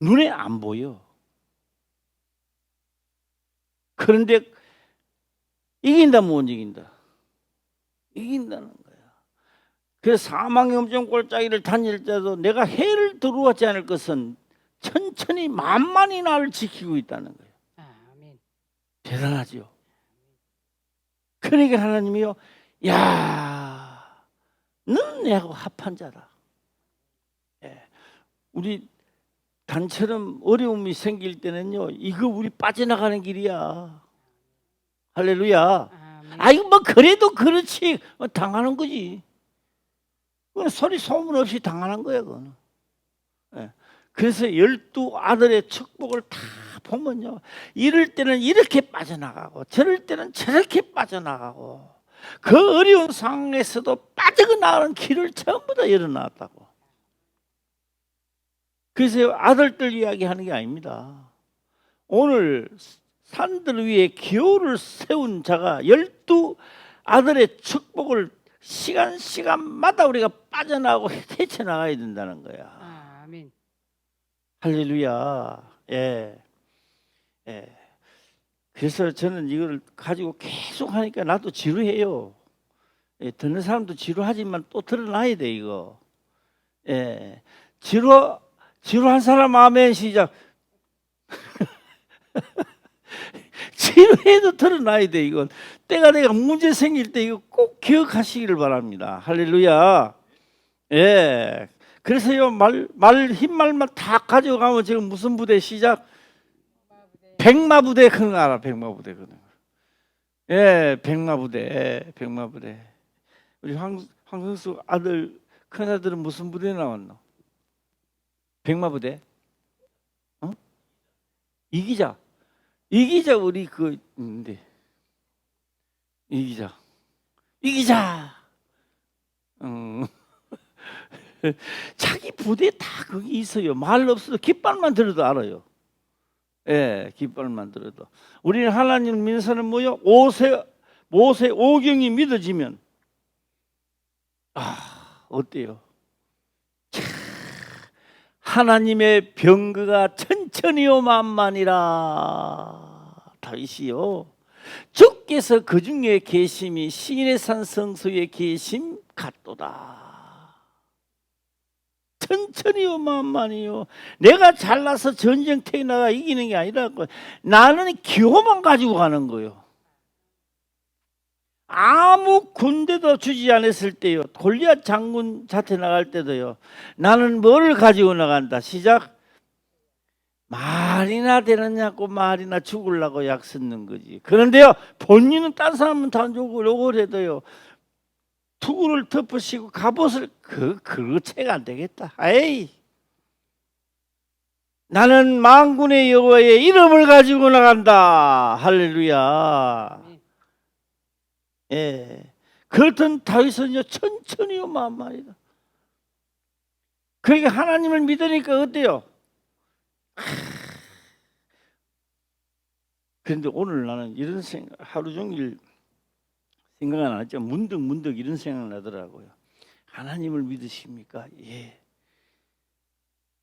눈에 안 보여. 그런데 이긴다 못 이긴다? 이긴다는 거야. 그래서 사망의 엄청 꼴짜기를 다닐 때도 내가 해를 두루하지 않을 것은 천천히 만만히 나를 지키고 있다는 거예요. 아멘. 대단하죠. 그러니까 하나님이요, 야, 넌 내하고 합한 자다. 예. 우리 단처럼 어려움이 생길 때는요, 이거 우리 빠져나가는 길이야. 할렐루야. 아멘. 아이고 뭐 그래도 그렇지, 당하는 거지. 그건 소리 소문 없이 당하는 거야 그거는. 예. 그래서 12아들의 축복을 다 보면요, 이럴 때는 이렇게 빠져나가고 저럴 때는 저렇게 빠져나가고 그 어려운 상황에서도 빠져나가는 길을 전부 다 열어놨다고. 그래서 아들들 이야기하는 게 아닙니다. 오늘 산들 위에 기호를 세운 자가 12아들의 축복을 시간마다 우리가 빠져나가고 헤쳐나가야 된다는 거야. 아멘. 할렐루야. 예. 예. 그래서 저는 이걸 가지고 계속 하니까 나도 지루해요. 예, 듣는 사람도 지루하지만 또 드러나야 돼 이거. 예, 지루한 사람 아멘 시작. 지루해도 드러나야 돼 이건. 때가 내가 문제 생길 때 이거 꼭 기억하시기를 바랍니다. 할렐루야. 예. 그래서요 흰말만 다 가져가면 지금 무슨 부대 시작? 백마부대 그런 거 알아? 백마부대 그런 거. 예, 백마부대. 예, 백마부대. 우리 황성수 아들 큰 아들은 무슨 부대 나왔노? 백마부대? 어? 이기자 우리 그 있는데 이기자. 자기 부대 다 거기 있어요. 말 없어도 깃발만 들어도 알아요. 예, 깃발만 들어도. 우리는 하나님 민서는 뭐요? 모세 오경이 믿어지면 어때요? 하나님의 병거가 천천히요 만만이라. 다윗이요 주께서 그 중에 계심이 시인의 산 성소에 계심 같도다. 천천히요 만만히요. 내가 잘나서 전쟁터에 나가 이기는 게 아니라 나는 기호만 가지고 가는 거요. 아무 군대도 주지 않았을 때요, 골리앗 장군 자태 나갈 때도요, 나는 뭐를 가지고 나간다 시작. 말이나 되느냐고 말이나 죽으려고 약 쓰는 거지. 그런데요 본인은 딴 사람은 다 욕을 해도요 투구를 덮으시고 갑옷을 그거 채가 안 되겠다. 에이, 나는 만군의 여호와의 이름을 가지고 나간다. 할렐루야. 예, 그렇던 다윗은요 천천히요 만만이다. 그러니까 하나님을 믿으니까 어때요? 그런데 오늘 나는 이런 생각, 하루 종일 생각 안 하죠. 문득 이런 생각 나더라고요. 하나님을 믿으십니까? 예.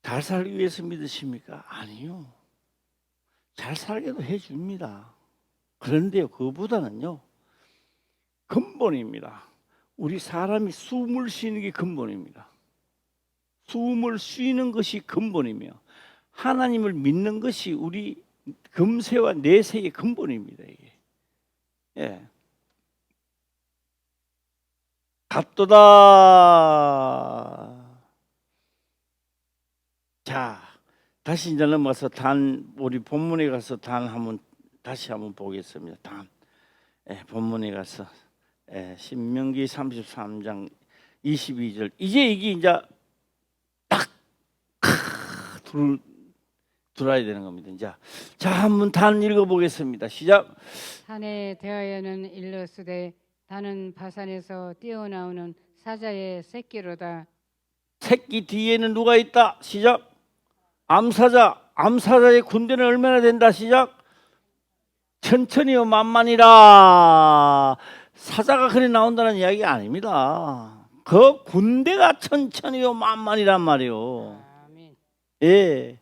잘 살기 위해서 믿으십니까? 아니요. 잘 살게도 해줍니다. 그런데요, 그거보다는요, 근본입니다. 우리 사람이 숨을 쉬는 게 근본입니다. 숨을 쉬는 것이 근본이며 하나님을 믿는 것이 우리 금세와 내세의 근본입니다. 이게. 예. 갑도다. 자, 다시 이제 넘어가서 우리 본문에 가서 다시 한번 보겠습니다. 본문에 가서 신명기 33장 22절. 이제 이게 이제 딱 들어야 되는 겁니다. 이제 자, 한번 단 읽어보겠습니다. 시작. 산에 대하여는 일러스되 다는 바산에서 뛰어나오는 사자의 새끼로다. 새끼 뒤에는 누가 있다? 시작. 암사자의 군대는 얼마나 된다? 시작. 천천히요 만만이라. 사자가 그래 나온다는 이야기가 아닙니다. 그 군대가 천천히요 만만이란 말이요. 아멘. 예.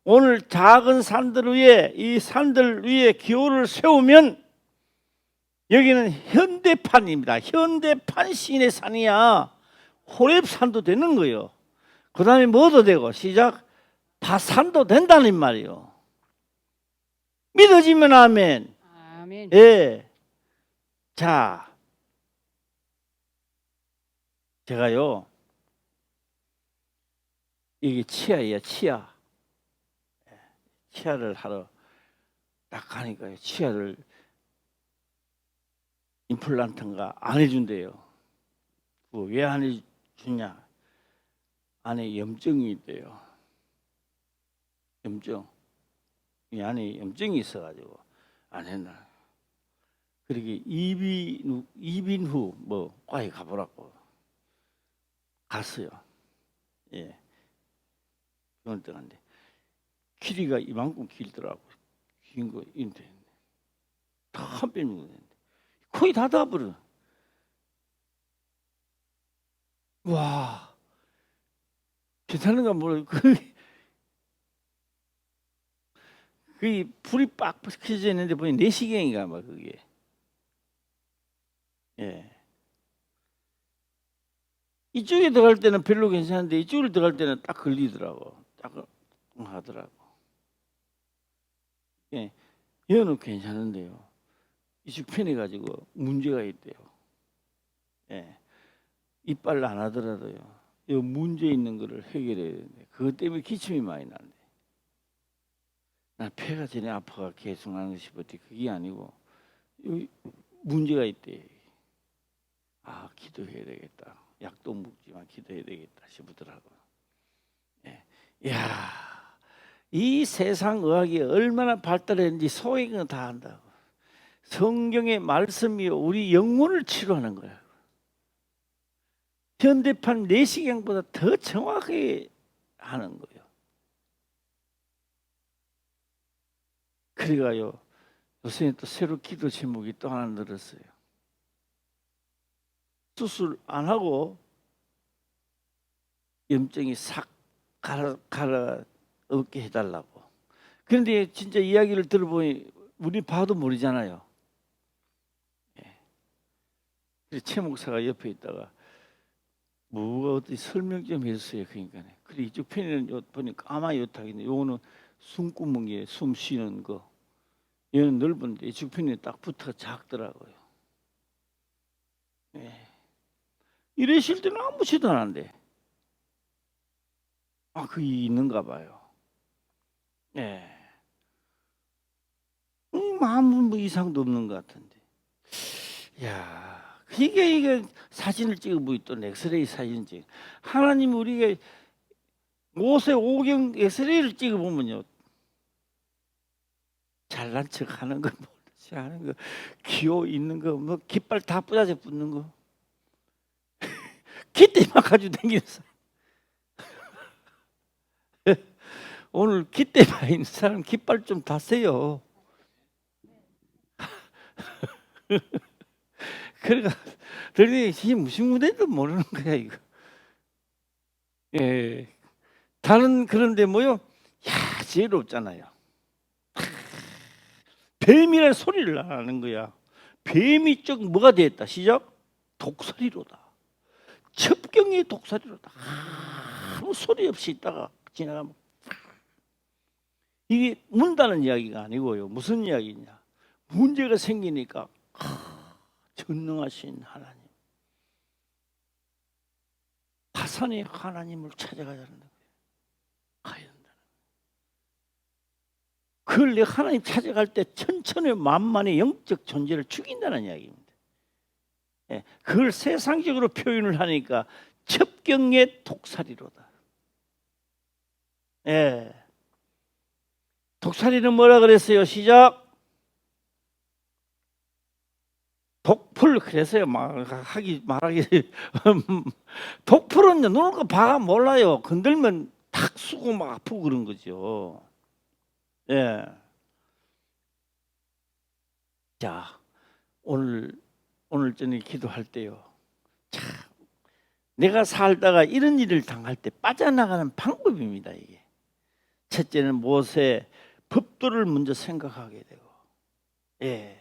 오늘 작은 산들 위에, 이 산들 위에 기호를 세우면 여기는 현대판입니다. 현대판 시인의 산이야. 호렙산도 되는 거예요. 그 다음에 뭐도 되고 시작. 바산도 된다는 말이요. 믿어지면 아멘. 아멘. 예. 자, 제가요, 이게 치아예요. 치아를 하러 딱 가니까요, 치아를 임플란트인가 안 해준대요. 왜 안 해주냐? 안에 염증이 있대요. 염증. 이 안에 염증이 있어가지고 안 했나. 그러게 이빈 후 뭐 과에 가보라고 갔어요. 예. 병원 들어갔는데 길이가 이만큼 길더라고. 긴 거 인데 한 뼘 정도 되는데 거의 다 닿아버려. 와, 괜찮은가 모르. 그게 불이 빡 켜져 있는데 보니 내시경인가 봐 그게. 예. 이쪽에 들어갈 때는 별로 괜찮은데 이쪽으로 들어갈 때는 딱 걸리더라고. 딱 하더라고. 예, 얘는 괜찮은데요. 이쪽 편해 가지고 문제가 있대요. 예, 이빨 안 하더라도요. 이 문제 있는 거를 해결해야 되는데 그것 때문에 기침이 많이 난대. 나 폐가 전에 아파가 계속 나는 싶었지 그게 아니고 여기 문제가 있대. 아, 기도해야 되겠다. 약도 먹지만 기도해야 되겠다 싶더라고요. 예. 이야, 이 세상 의학이 얼마나 발달했는지 소액은 다 안다고. 성경의 말씀이 우리 영혼을 치료하는 거야. 현대판 내시경보다 더 정확하게 하는 거예요. 그래가요 요새 또 새로 기도 제목이 또 하나 늘었어요. 수술 안 하고 염증이 싹 갈아 없게 해달라고. 그런데 진짜 이야기를 들어보니 우리 봐도 모르잖아요. 그래서 최 목사가 옆에 있다가 뭐가 어떻게 설명 좀 해주세요. 그러니까 그래 이쪽 편에는 보니 까마 요탁인데 요거는 숨구멍에 숨 쉬는 거. 얘는 넓은데 이쪽 편에 딱 붙어 작더라고요. 예. 이러실 때는 아무렇지도 않은데 아 그게 있는가 봐요. 예. 아무 뭐 이상도 없는 것 같은데. 야, 이게 사진을 찍어보니 또 엑스레이 사진 찍. 하나님 우리가 모세 오경 엑스레이를 찍어보면요, 잘난 척하는 거, 모르지 하는 거, 기호 있는 거, 뭐 깃발 다 뿌려져 붙는 거, 깃대만 가지고 다니는 사람. 오늘 깃대만 있는 사람 깃발 좀 다세요. 그러니까 들으니 이게 무슨 무대도 모르는 거야 이거. 예, 다른 그런데 뭐요? 야, 지혜롭잖아요. 뱀이라는 소리를 하는 거야. 뱀이 쭉 뭐가 되었다? 시작. 독사리로다. 첩경의 독사리로다. 아무 소리 없이 있다가 지나가면 이게 문다는 이야기가 아니고요. 무슨 이야기냐? 문제가 생기니까 전능하신 하나님, 파산의 하나님을 찾아가야 한다는 거예요. 가야 한다는 거예요. 그걸 내가 하나님 찾아갈 때 천천히 만만의 영적 존재를 죽인다는 이야기입니다. 예, 그걸 세상적으로 표현을 하니까 첩경의 독살이로다. 예, 독살이는 뭐라 그랬어요? 시작. 독풀 그래서요 말하기 독풀은 노는 거 봐 몰라요. 건들면 탁 쑤고 막 아프고 그런 거죠. 예. 자, 오늘 저녁에 기도할 때요. 자, 내가 살다가 이런 일을 당할 때 빠져나가는 방법입니다. 이게 첫째는 모세 법도를 먼저 생각하게 되고, 예.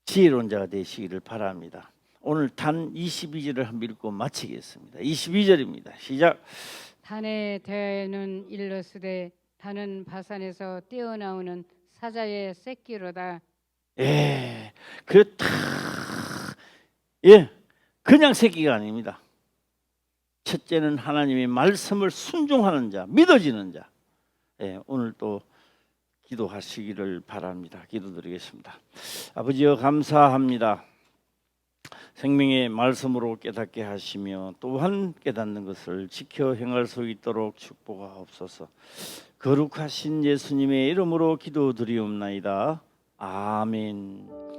지혜로운 자가 되시기를 바랍니다. 오늘 단 22절을 한번 읽고 마치겠습니다. 22절입니다. 시작. 단에 대하여는 일러스되 단은 바산에서 뛰어나오는 사자의 새끼로다. 예, 예, 그냥 새끼가 아닙니다. 첫째는 하나님의 말씀을 순종하는 자, 믿어지는 자. 예, 오늘 또 기도하시기를 바랍니다. 기도드리겠습니다. 아버지여 감사합니다. 생명의 말씀으로 깨닫게 하시며 또한 깨닫는 것을 지켜 행할 수 있도록 축복하옵소서. 거룩하신 예수님의 이름으로 기도드리옵나이다. 아멘.